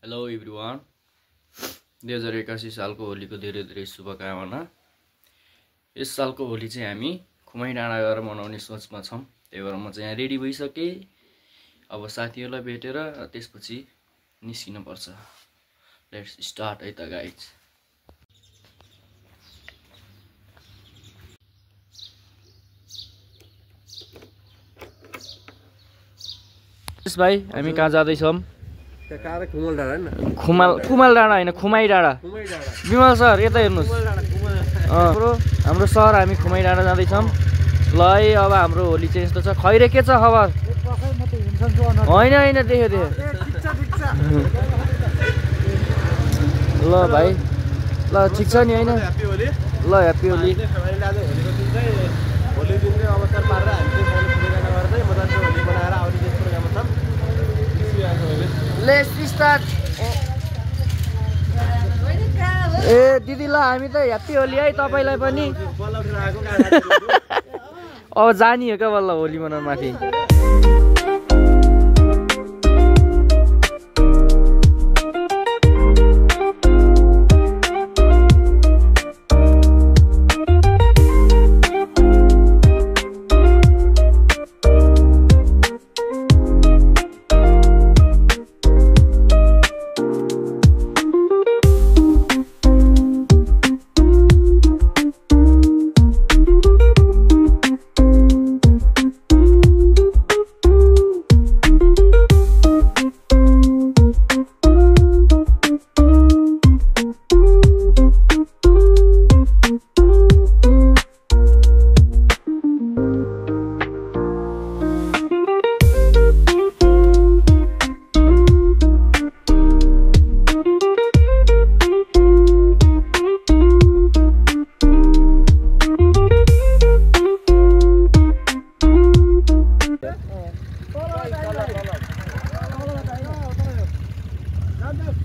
Hello everyone 2081 सालको होलीको धेरै धेरै शुभकामना। यस सालको होली चाहिँ हामी खुमाई डाँडा गएर मनाउने सोचमा छौं। त्यही भएर म चाहिँ यहाँ रेडी भइसके। अब साथीहरुलाई भेटेर त्यसपछि निस्किन पर्छ। लेट्स स्टार्ट है त गाइज। यस भाइ हामी कहाँ जाँदै छौं? खुमाल डाँडा हैन, खुमाई डाँडा। विमल सर यता हेर्नुस्। हाम्रो सर हामी खुमाई डाँडा जाँदै छौं। ल है अब हाम्रो होली चाहिँ यस्तो छ। खैरे के छ खबर? हैन देख्यो। ल भाइ ल ठीक छ नि हैन? ल ह्यापी होली। होली दिन चाहिँ अवसर पारेर हामी चाहिँ खुमाई डाँडा गर्दै मजाले होली बनाएर आउने चाहिँ प्रोग्राममा छौं। Let's start. ए दिदी ल हामी त ह्यापी होली है तपाईलाई पनि। अब जानी हो क्या बल्ल होली मनाउन माथि।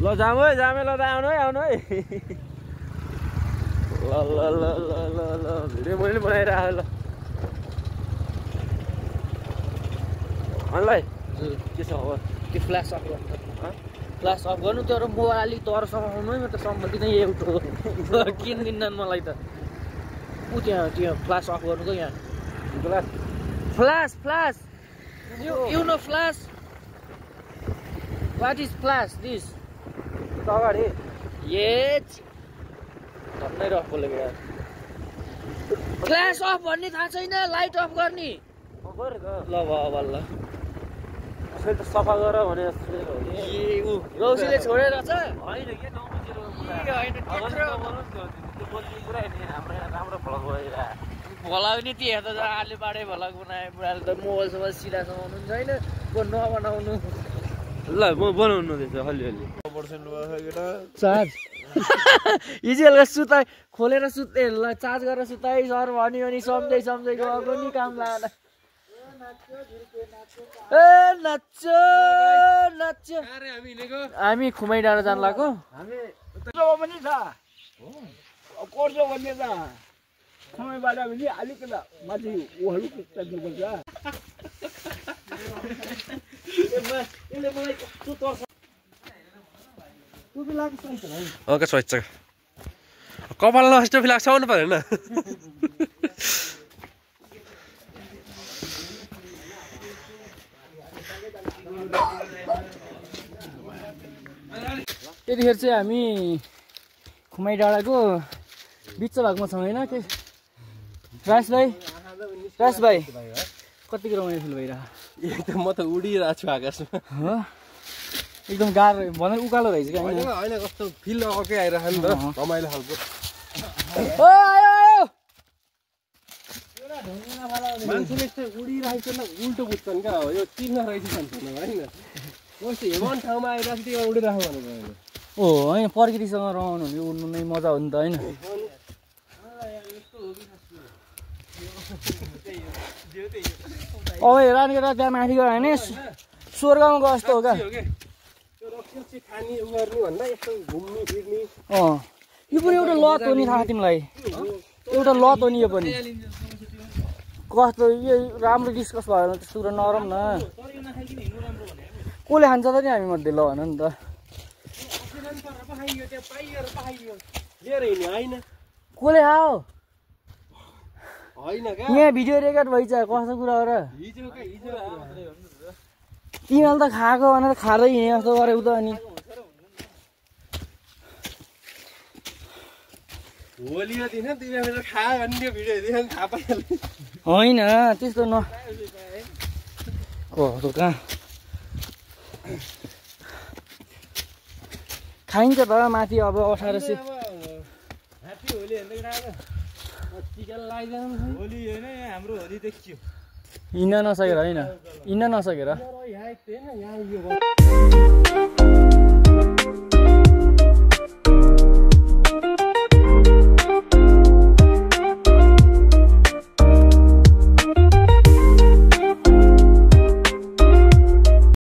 ल जामे ल आउनु है ल भिडियो मैले बनाइरहेको ल अनलाई के छ खबर? के फ्ल्यास अफ गर्नु तर मोबाइल अलिक तरसम्म आउनु है। म त सम्बन्धी नै एउटा किन्दिनँ मलाई त। ऊ त्यहाँ फ्ल्यास अफ गर्नु त यहाँ flash you know flash what is flash this अगाडि ए भन्नै रफ बोलेको यार। फ्ल्यास अफ भन्ने थाहा छैन? लाइट अफ गर्ने ल ल फेरि त सफा गर भने रौसीले छोडेर छ होइन के राम्रो भ्लग भलाउने त्यो हेर्दा आले बाडे भ्लग बनाए बुढाले त मोबाइलसम्म सिधासम्म आउनु छैन नबनाउनु। ल म बनाउनु रहेछ अलिअलि चार्ज हिजो बेलुका सुता खोलेर सुत्दै ल चार्ज गरेर सुताइ सर भन्यो भने सम्झै गएको नि काम लागेन। ए नाच्छ हामी खुमाई डाँडा जान लाग्यो। कपाल नष्ट फिलाक्छ आउनु परेन। त्यतिखेर चाहिँ हामी खुमाई डाँडाको बिच भागमा छौँ होइन? के रास भाइ कतिको रमाइलो फिल भइरहेको? एकदम म त उडिरहेको छु आकाशमा। एकदम गाह्रो भन उकालो रहेछ क्या होइन कस्तो फिल अर्कै आइरहेको नि त रमाइलो खालको। मान्छेले यस्तो उडिरहेको न उल्टो बुझ्छन् क्या हो यो चिन्ह रहेछ भन्छन् होइन? कस्तो हेमन ठाउँमा आइरहेको त्यो उडिरहेको भनेको हो होइन? प्रकृतिसँग रमाउनु भने उड्नु नै मजा हो नि त होइन? अब हेरान गरेर त्यहाँ माथि गयो भने स्वर्गमा गयो जस्तो हो क्या। यो पनि एउटा लत हो नि थाहा तिमीलाई? एउटा लत हो नि यो पनि। कस्तो यो राम्रो डिस्कस भयो भने त्यस्तो कुरा नरम न। कसले खान्छ त नि हामी मध्ये ल भन नि त। परेर पखाइयो त्यहाँ पाइएर पखाइयो लिएर हिँड्ने होइन कसले आऊ होइन क्या यहाँ भिडियो रेकर्ड भइछ कस्तो कुरा हो र हिजो तिमीले त खाएको भनेर खाँदै हिँडे जस्तो गरेको त अनि होलीको दिन तिमीले खायो भने त्यो भिडियो हेर्दै थाहा पाइहाल्यो होइन त्यस्तो न कस्तो कहाँ खाइन्छ त माथि अब 1800 ह्याप्पी होली हेर्दै गएको टिका लगाइदिनु होली होइन यहाँ हाम्रो होली देखियो हिँड्न नसकेर होइन हिँड्न नसकेर यहाँ